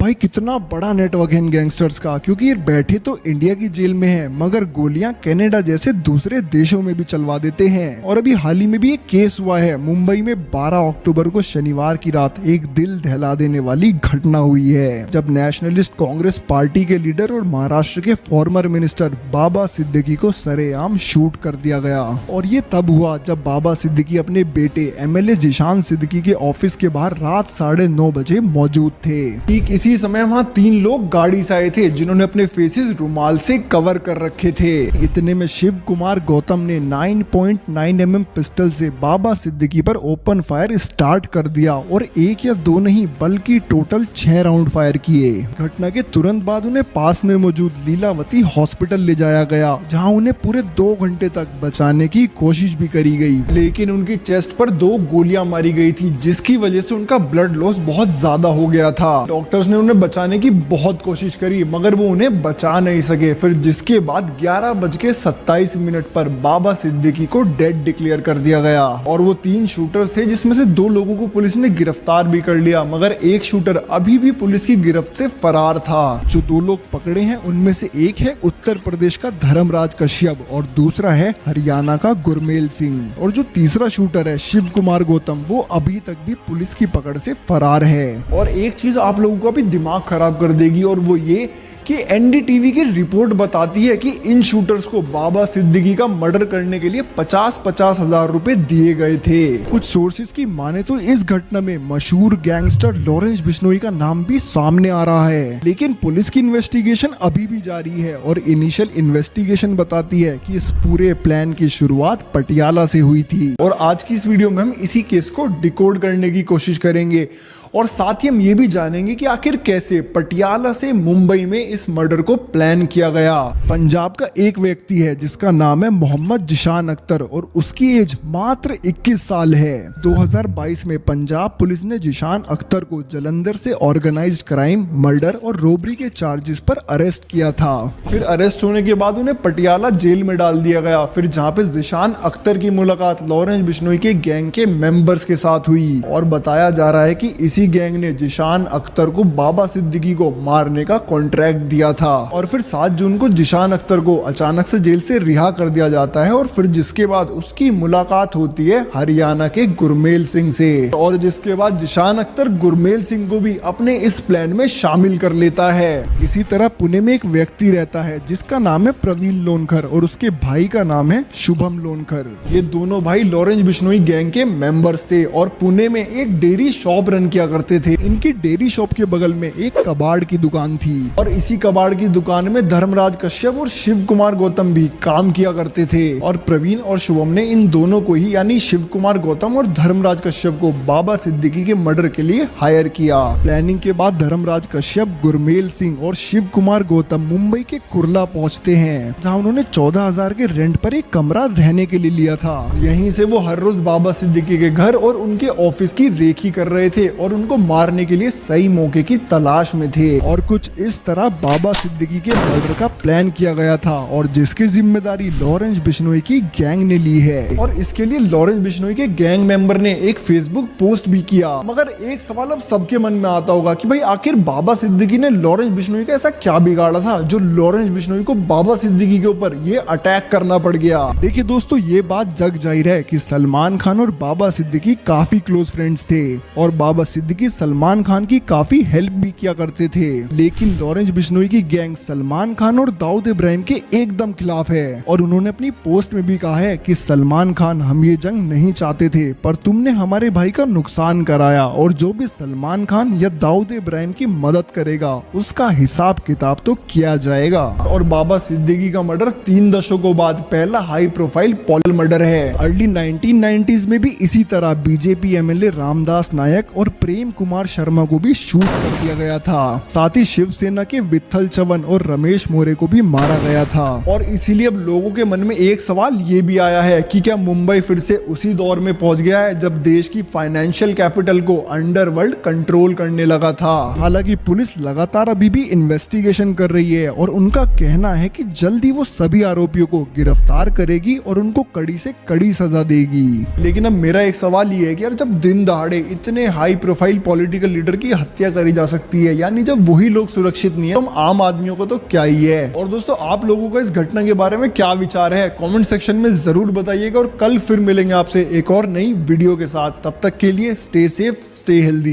भाई कितना बड़ा नेटवर्क है इन गैंगस्टर्स का, क्योंकि ये बैठे तो इंडिया की जेल में है मगर गोलियां कनाडा जैसे दूसरे देशों में भी चलवा देते हैं। और अभी हाल ही में भी एक केस हुआ है मुंबई में 12 अक्टूबर को शनिवार की रात एक दिल दहला देने वाली घटना हुई है, जब नेशनलिस्ट कांग्रेस पार्टी के लीडर और महाराष्ट्र के फॉर्मर मिनिस्टर बाबा सिद्दीकी को सरेआम शूट कर दिया गया। और ये तब हुआ जब बाबा सिद्दीकी अपने बेटे एमएलए जिशान सिद्दीकी के ऑफिस के बाहर रात 9:30 बजे मौजूद थे। ठीक इसी समय वहाँ 3 लोग गाड़ी से आए थे जिन्होंने अपने फेसेस रुमाल से कवर कर रखे थे। इतने में शिव कुमार गौतम ने 9.9 mm पिस्टल से बाबा सिद्दीकी पर ओपन फायर स्टार्ट कर दिया और 1 या 2 नहीं बल्कि टोटल 6 राउंड फायर किए। घटना के तुरंत बाद उन्हें पास में मौजूद लीलावती हॉस्पिटल ले जाया गया, जहां उन्हें पूरे 2 घंटे तक बचाने की कोशिश भी करी गई, लेकिन उनकी चेस्ट पर 2 गोलियां मारी गई थी, जिसकी वजह से उनका ब्लड लॉस बहुत ज्यादा हो गया था। डॉक्टर्स ने उन्हें बचाने की बहुत कोशिश करी मगर वो उन्हें बचा नहीं सके। फिर जिसके बाद 11:27 पर बाबा सिद्दीकी को डेड डिक्लेयर कर दिया गया। और वो 3 शूटर्स थे जिसमें से 2 लोगों को पुलिस ने गिरफ्तार भी कर लिया, मगर एक शूटर अभी भी पुलिस की गिरफ्त से फरार था। जो 2 लोग पकड़े हैं उनमें से एक है उत्तर प्रदेश का धर्मराज कश्यप और दूसरा है हरियाणा का गुरमेल सिंह। और जो तीसरा शूटर है शिव कुमार गौतम, वो अभी तक भी पुलिस की पकड़ से फरार है। और एक चीज आप लोगों को अभी दिमाग खराब कर देगी, और वो ये कि एनडीटीवी की रिपोर्ट बताती है कि इन शूटर्स को बाबा सिद्दीकी का मर्डर करने के लिए 50-50 हजार रुपए दिए गए थे। कुछ सोर्सेज की माने तो इस घटना में मशहूर गैंगस्टर लॉरेंस बिश्नोई का नाम भी सामने आ रहा है, लेकिन पुलिस की इन्वेस्टिगेशन अभी भी जारी है। और इनिशियल इन्वेस्टिगेशन बताती है कि इस पूरे प्लान की शुरुआत पटियाला से हुई थी। और आज की इस वीडियो में हम इसी केस को डिकोड करने की कोशिश करेंगे, और साथ ही हम ये भी जानेंगे कि आखिर कैसे पटियाला से मुंबई में इस मर्डर को प्लान किया गया। पंजाब का एक व्यक्ति है जिसका नाम है मोहम्मद जिशान अख्तर और उसकी एज मात्र 21 साल है। 2022 में पंजाब पुलिस ने जिशान अख्तर को जलंधर से ऑर्गेनाइज्ड क्राइम, मर्डर और रोबरी के चार्जेस पर अरेस्ट किया था। फिर अरेस्ट होने के बाद उन्हें पटियाला जेल में डाल दिया गया, फिर जहाँ पे जिशान अख्तर की मुलाकात लॉरेंस बिश्नोई के गैंग के मेंबर्स के साथ हुई। और बताया जा रहा है कि इसी गैंग ने जिशान अख्तर को बाबा सिद्दीकी को मारने का कॉन्ट्रैक्ट दिया था। और फिर 7 जून को जिशान अख्तर को अचानक से जेल से रिहा कर दिया जाता है, और फिर जिसके बाद उसकी मुलाकात होती है हरियाणा के गुरमेल सिंह से। और जिसके बाद जिशान अख्तर गुरमेल सिंह को भी अपने इस प्लान में शामिल कर लेता है। इसी तरह पुणे में एक व्यक्ति रहता है जिसका नाम है प्रवीण लोनखर और उसके भाई का नाम है शुभम लोनखर। ये दोनों भाई लॉरेंस बिश्नोई गैंग के मेंबर्स थे और पुणे में एक डेयरी शॉप रन किया करते थे। इनकी डेयरी शॉप के बगल में एक कबाड़ की दुकान थी और इसी कबाड़ की दुकान में धर्मराज कश्यप और शिव कुमार गौतम भी काम किया करते थे। और प्रवीण और शुभम ने इन दोनों को ही, यानी शिव कुमार गौतम और धर्मराज कश्यप को बाबा सिद्दीकी के मर्डर के लिए हायर किया। प्लानिंग के बाद धर्मराज कश्यप, गुरमेल सिंह और शिव कुमार गौतम मुंबई के कुर्ला पहुंचते हैं, जहां उन्होंने 14,000 के रेंट पर एक कमरा रहने के लिए लिया था। यहीं से वो हर रोज बाबा सिद्दीकी के घर और उनके ऑफिस की रेखी कर रहे थे और उनको मारने के लिए सही मौके की तलाश में थे। और कुछ इस तरह बाबा सिद्दीकी के मर्डर का प्लान किया गया था, और जिसकी जिम्मेदारी लॉरेंस बिश्नोई की गैंग ने ली है। और इसके लिए लॉरेंस बिश्नोई के गैंग मेंबर ने एक फेसबुक पोस्ट भी किया। मगर एक सवाल अब सबके मन में आता होगा कि भाई आखिर बाबा सिद्दीकी ने लॉरेंस बिश्नोई का ऐसा क्या बिगाड़ा था जो लॉरेंस बिश्नोई को बाबा सिद्दीकी के ऊपर ये अटैक करना पड़ गया। देखिए दोस्तों, ये बात जग जाहिर है कि सलमान खान और बाबा सिद्दीकी काफी क्लोज फ्रेंड्स थे और बाबा सिद्दीकी सलमान खान की काफी हेल्प भी किया करते थे। लेकिन लॉरेंस बिश्नोई की गैंग सलमान खान और दाऊद इब्राहिम के एकदम खिलाफ है और उन्होंने अपनी पोस्ट में भी कहा है कि सलमान खान, हम ये जंग नहीं चाहते थे पर तुमने हमारे भाई का नुकसान कराया, और जो भी सलमान खान या दाऊद इब्राहिम की मदद करेगा उसका हिसाब किताब तो किया जाएगा। और बाबा सिद्दीकी का मर्डर 3 दशकों बाद पहला हाई प्रोफाइल पॉलिटिकल मर्डर है। अर्ली 1990s में भी इसी तरह बीजेपी एमएलए रामदास नायक और प्रेम कुमार शर्मा को भी शूट कर दिया गया था। साथ ही शिवसेना के विठल चवन और रमेश मोरे को भी मारा गया था। और इसीलिए अब लोगों के मन में एक सवाल ये भी आया है कि क्या मुंबई फिर से उसी दौर में पहुंच गया है जब देश की फाइनेंशियल कैपिटल को अंडरवर्ल्ड कंट्रोल करने लगा था। हालांकि पुलिस लगातार अभी भी इन्वेस्टिगेशन कर रही है और उनका कहना है कि जल्दी वो सभी आरोपियों को गिरफ्तार करेगी और उनको कड़ी से कड़ी सजा देगी। लेकिन अब मेरा एक सवाल ये है कि यार जब दिन दहाड़े इतने high profile profile political leader की हत्या करी जा सकती है। यानी जब वही लोग सुरक्षित नहीं है तो आम आदमियों को तो क्या ही है। और दोस्तों आप लोगों का इस घटना के बारे में क्या विचार है कमेंट सेक्शन में जरूर बताइएगा। और कल फिर मिलेंगे आपसे एक और नई वीडियो के साथ। तब तक के लिए स्टे सेफ, स्टे हेल्दी।